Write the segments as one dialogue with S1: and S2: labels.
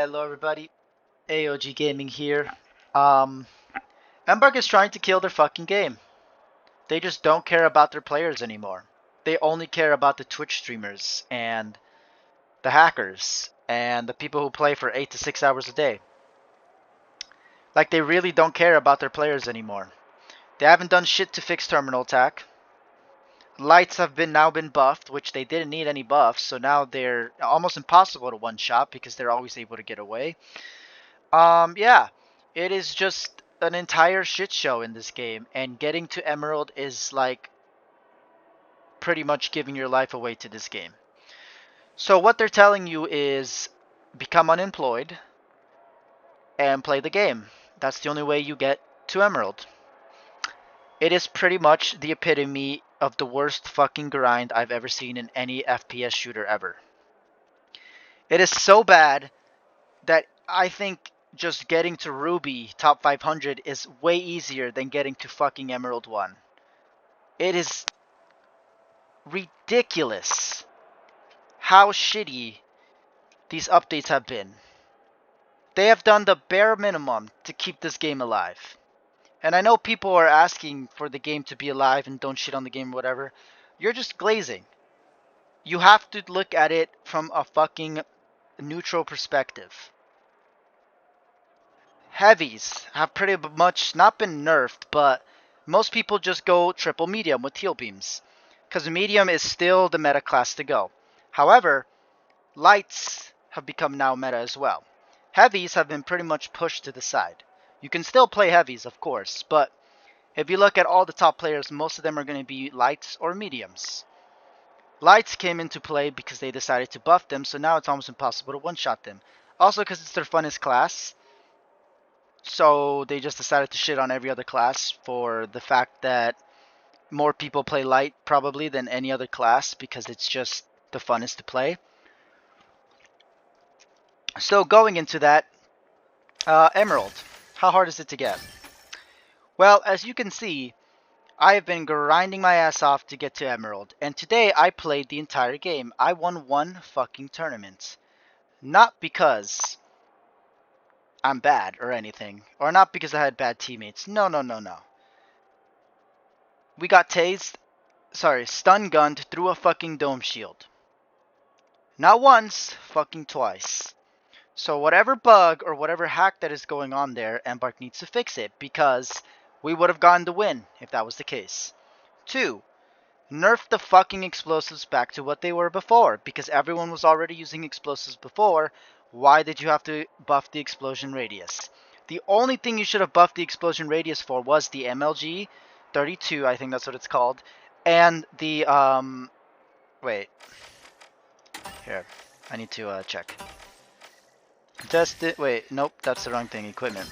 S1: Hello everybody, AOG Gaming here. Um, Embark is trying to kill their fucking game. They just don't care about their players anymore. They only care about the Twitch streamers and the hackers and the people who play for 8 to 6 hours a day. Like they really don't care about their players anymore. They haven't done shit to fix terminal attack. Lights have now been buffed, which they didn't need any buffs, so now they're almost impossible to one-shot because they're always able to get away. Yeah, it is just an entire shit show in this game, and getting to Emerald is like pretty much giving your life away to this game. So what they're telling you is become unemployed and play the game. That's the only way you get to Emerald. It is pretty much the epitome of the worst fucking grind I've ever seen in any FPS shooter ever. It is so bad that I think just getting to Ruby top 500 is way easier than getting to fucking Emerald 1. It is ridiculous how shitty these updates have been. They have done the bare minimum to keep this game alive. And I know people are asking for the game to be alive and don't shit on the game or whatever. You're just glazing. You have to look at it from a fucking neutral perspective. Heavies have pretty much not been nerfed, but most people just go triple medium with teal beams, because medium is still the meta class to go. However, lights have become now meta as well. Heavies have been pretty much pushed to the side. You can still play heavies, of course, but if you look at all the top players, most of them are going to be lights or mediums. Lights came into play because they decided to buff them, so now it's almost impossible to one-shot them. Also because it's their funnest class. So they just decided to shit on every other class for the fact that more people play light probably than any other class because it's just the funnest to play. So going into that, Emerald, how hard is it to get? Well, as you can see, I have been grinding my ass off to get to Emerald, and today I played the entire game. I won one fucking tournament. Not because I'm bad or anything, or not because I had bad teammates. No. We got stun gunned through a fucking dome shield. Not once, fucking twice. So whatever bug or whatever hack that is going on there, Embark needs to fix it, because we would have gotten the win if that was the case. 2. Nerf the fucking explosives back to what they were before, because everyone was already using explosives before. Why did you have to buff the explosion radius? The only thing you should have buffed the explosion radius for was the MLG 32, I think that's what it's called, and the wait, here, I need to check. Test it. Wait, nope, that's the wrong thing. Equipment.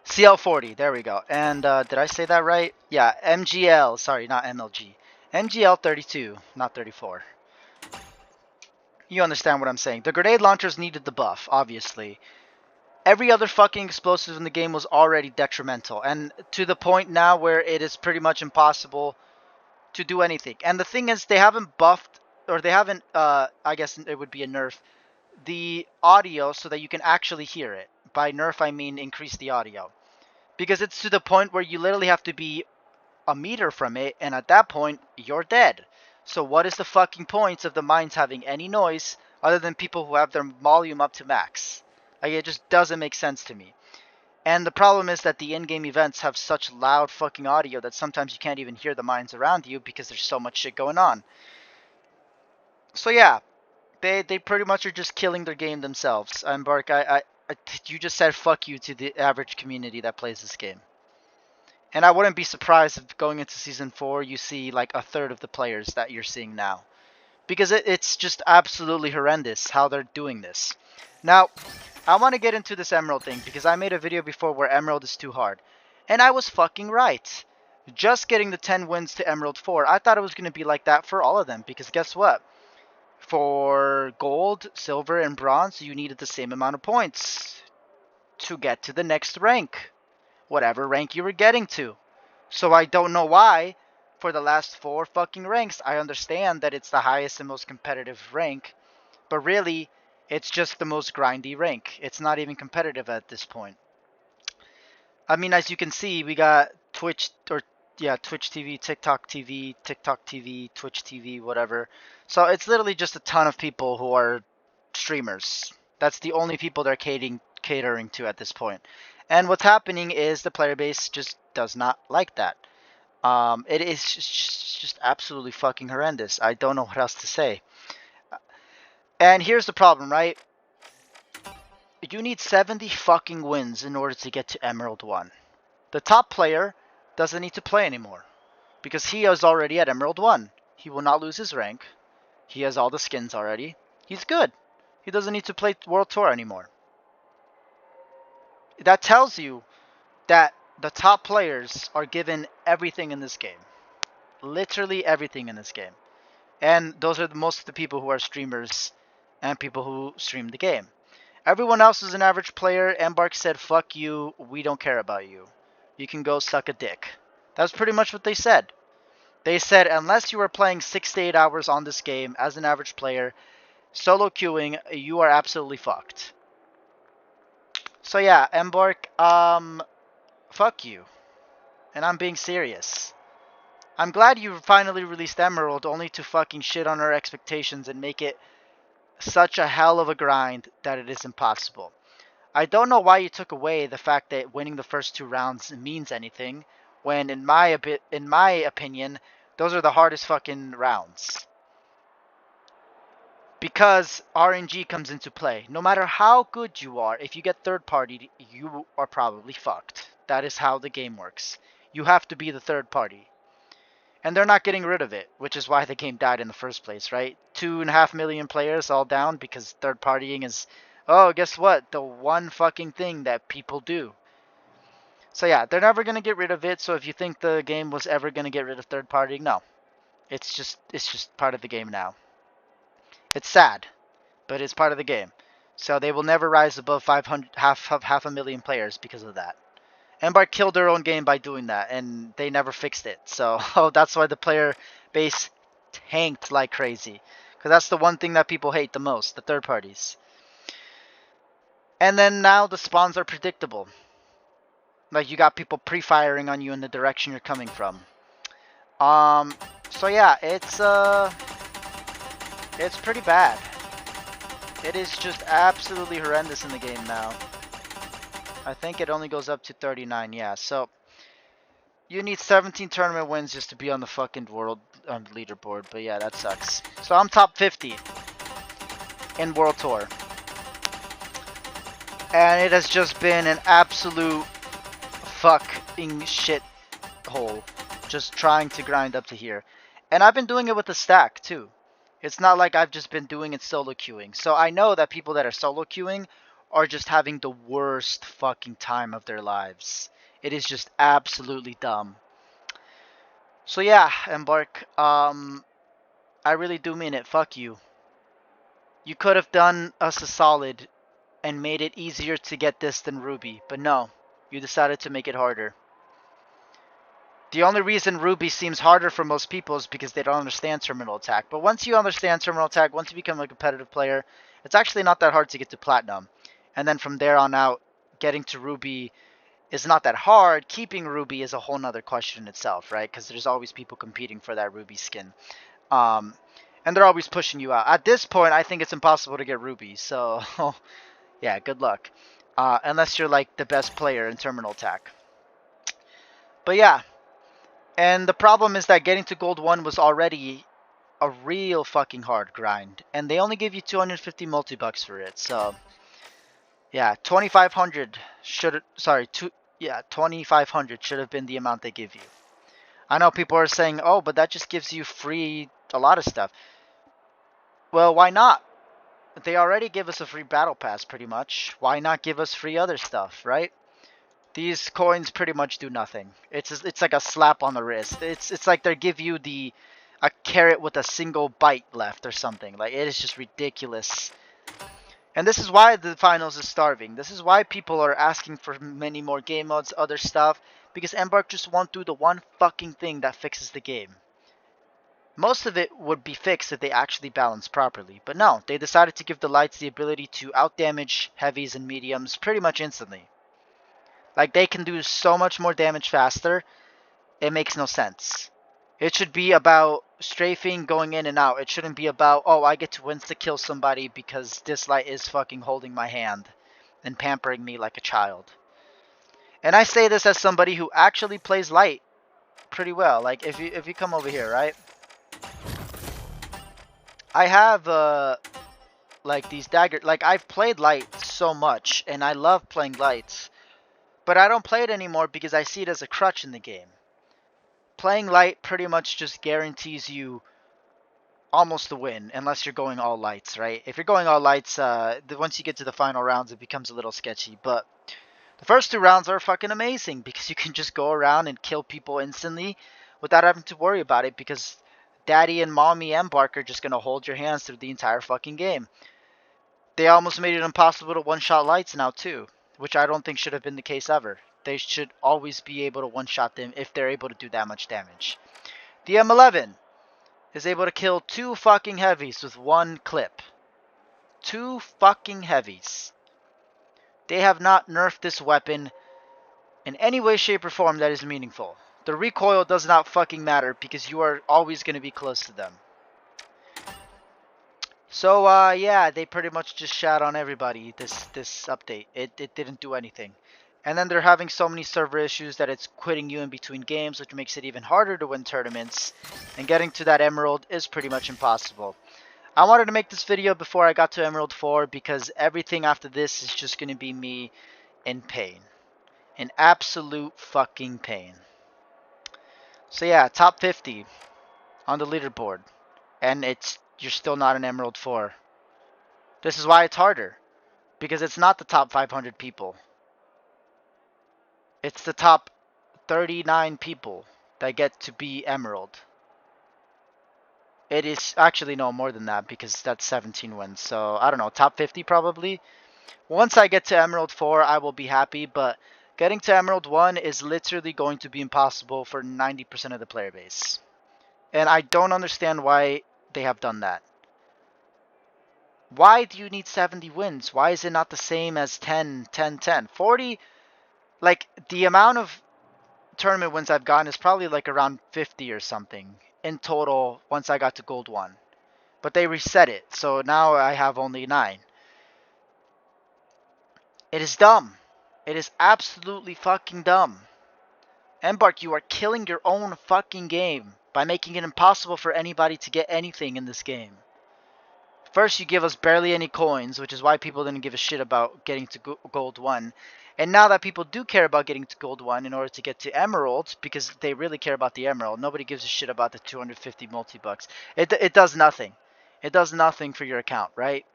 S1: CL40, there we go. And did I say that right? Yeah, MGL, sorry, not MLG. MGL 32, not 34. You understand what I'm saying. The grenade launchers needed the buff, obviously. Every other fucking explosive in the game was already detrimental, and to the point now where it is pretty much impossible to do anything. And the thing is, they haven't buffed, or they haven't, I guess it would be a nerf, the audio so that you can actually hear it. By nerf, I mean increase the audio. Because it's to the point where you literally have to be a meter from it, and at that point, you're dead. So what is the fucking point of the mines having any noise other than people who have their volume up to max? Like, it just doesn't make sense to me. And the problem is that the in-game events have such loud fucking audio that sometimes you can't even hear the mines around you because there's so much shit going on. So yeah, they pretty much are just killing their game themselves. Embark, you just said fuck you to the average community that plays this game. And I wouldn't be surprised if going into Season 4 you see like a third of the players that you're seeing now. Because it's just absolutely horrendous how they're doing this. Now, I want to get into this Emerald thing because I made a video before where Emerald is too hard. And I was fucking right. Just getting the 10 wins to Emerald 4, I thought it was going to be like that for all of them. Because guess what? For gold, silver, and bronze, you needed the same amount of points to get to the next rank. Whatever rank you were getting to. So I don't know why, for the last 4 fucking ranks, I understand that it's the highest and most competitive rank. But really, It's just the most grindy rank. It's not even competitive at this point. I mean, as you can see, we got Twitch TV, TikTok TV, TikTok TV, Twitch TV, whatever. So it's literally just a ton of people who are streamers. That's the only people they're catering to at this point. And what's happening is the player base just does not like that. It is just absolutely fucking horrendous. I don't know what else to say. And here's the problem, right? You need 70 fucking wins in order to get to Emerald 1. The top player doesn't need to play anymore because he is already at Emerald 1. He will not lose his rank. He has all the skins already. He's good. He doesn't need to play World Tour anymore. That tells you that the top players are given everything in this game. Literally everything in this game. And those are most of the people who are streamers and people who stream the game. Everyone else is an average player. Embark said, fuck you, we don't care about you. You can go suck a dick. That's pretty much what they said. They said, unless you are playing 6 to 8 hours on this game as an average player, solo queuing, you are absolutely fucked. So yeah, Embark, fuck you. And I'm being serious. I'm glad you finally released Emerald only to fucking shit on our expectations and make it such a hell of a grind that it is impossible. I don't know why you took away the fact that winning the first 2 rounds means anything, when in my opinion, those are the hardest fucking rounds. Because RNG comes into play. No matter how good you are, if you get third party, you are probably fucked. That is how the game works. You have to be the third party. And they're not getting rid of it, which is why the game died in the first place, right? 2.5 million players all down because third partying is, oh, guess what? The one fucking thing that people do. So yeah, they're never going to get rid of it. So if you think the game was ever going to get rid of third partying, no. It's just part of the game now. It's sad, but it's part of the game. So they will never rise above 500, half a million players because of that. Embark killed their own game by doing that, and they never fixed it. So that's why the player base tanked like crazy. Because that's the one thing that people hate the most, the third parties. And then now the spawns are predictable. Like you got people pre-firing on you in the direction you're coming from. So yeah, it's pretty bad. It is just absolutely horrendous in the game now. I think it only goes up to 39, yeah. So you need 17 tournament wins just to be on the fucking world leaderboard. But yeah, that sucks. So I'm top 50 in World Tour. And it has just been an absolute fucking shit hole. Just trying to grind up to here. And I've been doing it with a stack too. It's not like I've just been doing it solo queuing. So I know that people that are solo queuing are just having the worst fucking time of their lives. It is just absolutely dumb. So yeah, Embark, I really do mean it. Fuck you. You could have done us a solid and made it easier to get this than Ruby, but no, you decided to make it harder. The only reason Ruby seems harder for most people is because they don't understand terminal attack. But once you understand terminal attack, once you become a competitive player, it's actually not that hard to get to Platinum. And then from there on out, getting to Ruby is not that hard. Keeping Ruby is a whole nother question in itself, right? Because there's always people competing for that Ruby skin. And they're always pushing you out. At this point, I think it's impossible to get Ruby. So, yeah, good luck. Unless you're like the best player in terminal attack. But yeah. And the problem is that getting to Gold 1 was already a real fucking hard grind. And they only give you 250 multi-bucks for it, so... Yeah, 2,500 should... Sorry, 2,500 should have been the amount they give you. I know people are saying, oh, but that just gives you free a lot of stuff. Well, why not? They already give us a free battle pass, pretty much. Why not give us free other stuff, right? These coins pretty much do nothing. It's like a slap on the wrist. It's like they give you a carrot with a single bite left or something. Like it is just ridiculous. And this is why the finals is starving. This is why people are asking for many more game modes, other stuff, because Embark just won't do the one fucking thing that fixes the game. Most of it would be fixed if they actually balanced properly, but no, they decided to give the lights the ability to outdamage heavies and mediums pretty much instantly. Like, they can do so much more damage faster, it makes no sense. It should be about strafing, going in and out. It shouldn't be about, oh, I get to insta-kill somebody because this light is fucking holding my hand and pampering me like a child. And I say this as somebody who actually plays light pretty well. Like, if you come over here, right? I have, like, these dagger... Like, I've played light so much, and I love playing lights. But I don't play it anymore because I see it as a crutch in the game. Playing light pretty much just guarantees you almost the win, unless you're going all lights, right? If you're going all lights, once you get to the final rounds, it becomes a little sketchy. But the first 2 rounds are fucking amazing because you can just go around and kill people instantly without having to worry about it because Daddy and Mommy Embark are just going to hold your hands through the entire fucking game. They almost made it impossible to one-shot lights now too, which I don't think should have been the case ever. They should always be able to one-shot them if they're able to do that much damage. The M11 is able to kill 2 fucking heavies with 1 clip. 2 fucking heavies. They have not nerfed this weapon in any way, shape, or form that is meaningful. The recoil does not fucking matter because you are always going to be close to them. So, yeah, they pretty much just shat on everybody, this update. It didn't do anything. And then they're having so many server issues that it's quitting you in between games, which makes it even harder to win tournaments. And getting to that Emerald is pretty much impossible. I wanted to make this video before I got to Emerald 4 because everything after this is just going to be me in pain. In absolute fucking pain. So yeah, top 50 on the leaderboard. And you're still not in Emerald 4. This is why it's harder. Because it's not the top 500 people. It's the top 39 people that get to be Emerald. It is actually no more than that because that's 17 wins. So I don't know, top 50 probably. Once I get to Emerald 4, I will be happy, but getting to Emerald 1 is literally going to be impossible for 90% of the player base. And I don't understand why they have done that. Why do you need 70 wins? Why is it not the same as 10, 10, 10? 40, like, the amount of tournament wins I've gotten is probably like around 50 or something in total once I got to Gold 1. But they reset it, so now I have only 9. It is dumb. It is absolutely fucking dumb. Embark, you are killing your own fucking game by making it impossible for anybody to get anything in this game. First, you give us barely any coins, which is why people didn't give a shit about getting to Gold 1. And now that people do care about getting to Gold 1 in order to get to Emerald, because they really care about the Emerald, nobody gives a shit about the 250 multi-bucks. It does nothing. It does nothing for your account, right?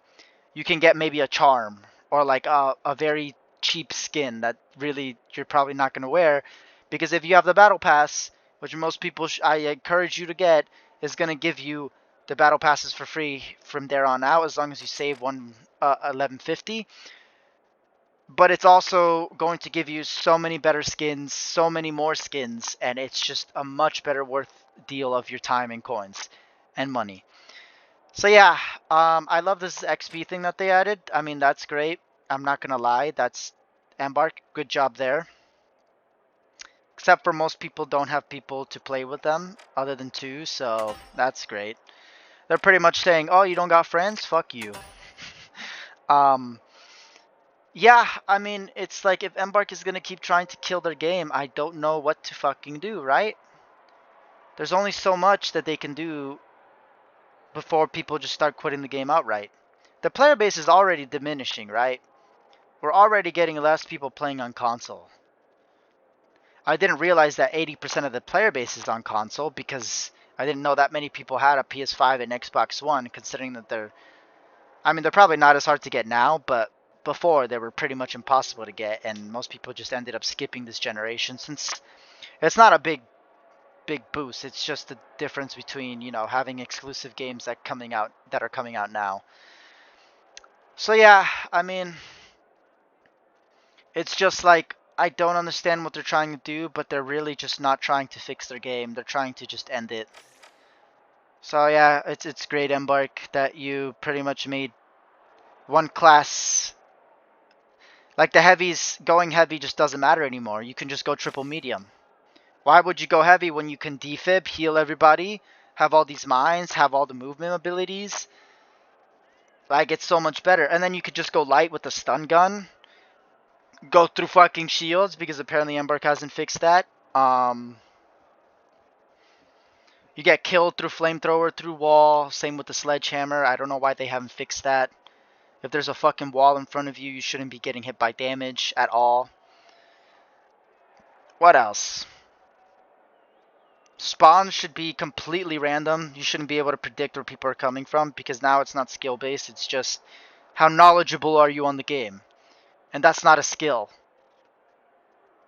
S1: You can get maybe a charm, or like a very cheap skin that really you're probably not going to wear. Because if you have the Battle Pass, which most people I encourage you to get, is going to give you the battle passes for free from there on out as long as you save 1150. But it's also going to give you so many better skins, so many more skins, and it's just a much better worth deal of your time and coins and money. So yeah, I love this XP thing that they added. I mean, that's great. I'm not gonna lie, that's Embark. Good job there. Except for most people don't have people to play with them other than 2, so that's great. They're pretty much saying, oh, you don't got friends? Fuck you. Yeah, I mean, it's like if Embark is going to keep trying to kill their game, I don't know what to fucking do, right? There's only so much that they can do before people just start quitting the game outright. The player base is already diminishing, right? We're already getting less people playing on console. I didn't realize that 80% of the player base is on console because I didn't know that many people had a PS5 and Xbox One, considering that they're probably not as hard to get now, but before they were pretty much impossible to get, and most people just ended up skipping this generation since it's not a big boost. It's just the difference between, you know, having exclusive games that are coming out now. So yeah, I mean, it's just like I don't understand what they're trying to do, but they're really just not trying to fix their game. They're trying to just end it. So yeah, it's great, Embark, that you pretty much made one class. Like the heavies, going heavy just doesn't matter anymore. You can just go triple medium. Why would you go heavy when you can defib, heal everybody, have all these mines, have all the movement abilities? Like, it's so much better. And then you could just go light with the stun gun. Go through fucking shields, because apparently Embark hasn't fixed that. You get killed through flamethrower, through wall. Same with the sledgehammer. I don't know why they haven't fixed that. If there's a fucking wall in front of you, you shouldn't be getting hit by damage at all. What else? Spawns should be completely random. You shouldn't be able to predict where people are coming from, because now it's not skill based. It's just how knowledgeable are you on the game. And that's not a skill.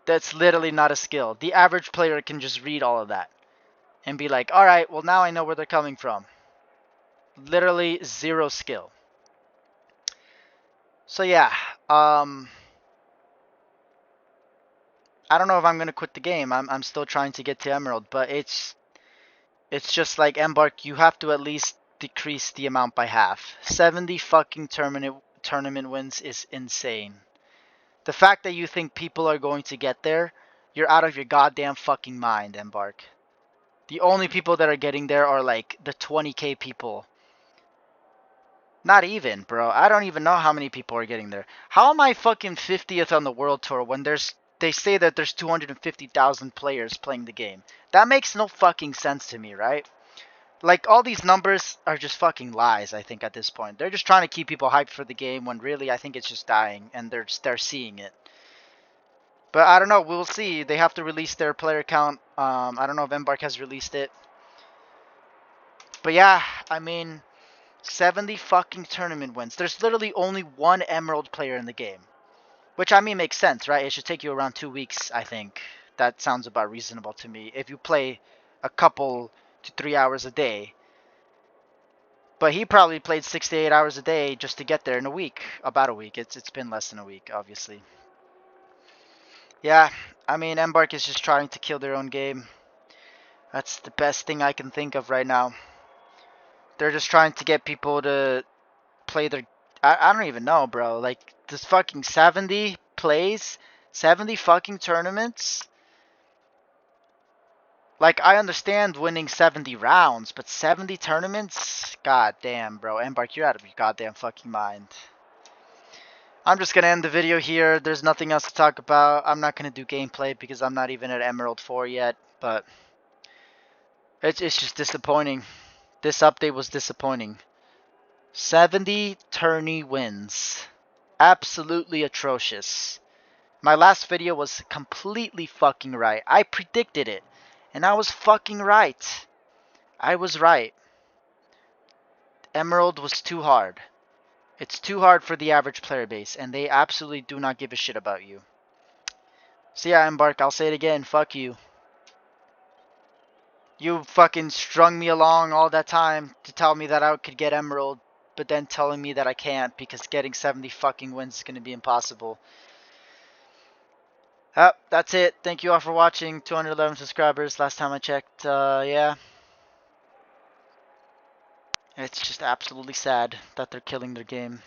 S1: That's literally not a skill. The average player can just read all of that and be like, alright, well now I know where they're coming from. Literally zero skill. So yeah, I don't know if I'm gonna quit the game. I'm still trying to get to Emerald, but it's just like Embark, you have to at least decrease the amount by half. 70 fucking tournament wins is insane. The fact that you think people are going to get there, you're out of your goddamn fucking mind, Embark. The only people that are getting there are like the 20k people. Not even, bro. I don't even know how many people are getting there. How am I fucking 50th on the world tour when they say that there's 250,000 players playing the game? That makes no fucking sense to me, right? Like, all these numbers are just fucking lies, I think, at this point. They're just trying to keep people hyped for the game when really I think it's just dying, and they're seeing it. But I don't know, we'll see. They have to release their player count. I don't know if Embark has released it. But yeah, I mean, 70 fucking tournament wins. There's literally only one Emerald player in the game. Which, I mean, makes sense, right? It should take you around 2 weeks, I think. That sounds about reasonable to me. If you play a couple to 3 hours a day. But he probably played 6 to 8 hours a day just to get there in a week. About a week. It's been less than a week, obviously. Yeah, I mean, Embark is just trying to kill their own game. That's the best thing I can think of right now. They're just trying to get people to play their... I don't even know, bro. Like, this fucking 70 plays, 70 fucking tournaments. Like, I understand winning 70 rounds, but 70 tournaments? God damn, bro. Embark, you're out of your goddamn fucking mind. I'm just going to end the video here. There's nothing else to talk about. I'm not going to do gameplay because I'm not even at Emerald 4 yet, but it's just disappointing. This update was disappointing. 70 tourney wins. Absolutely atrocious. My last video was completely fucking right. I predicted it, and I was fucking right. I was right. Emerald was too hard. It's too hard for the average player base, and they absolutely do not give a shit about you. So yeah, Embark, I'll say it again, fuck you. You fucking strung me along all that time to tell me that I could get Emerald, but then telling me that I can't because getting 70 fucking wins is going to be impossible. That's it. Thank you all for watching. 211 subscribers last time I checked. Yeah. It's just absolutely sad that they're killing their game.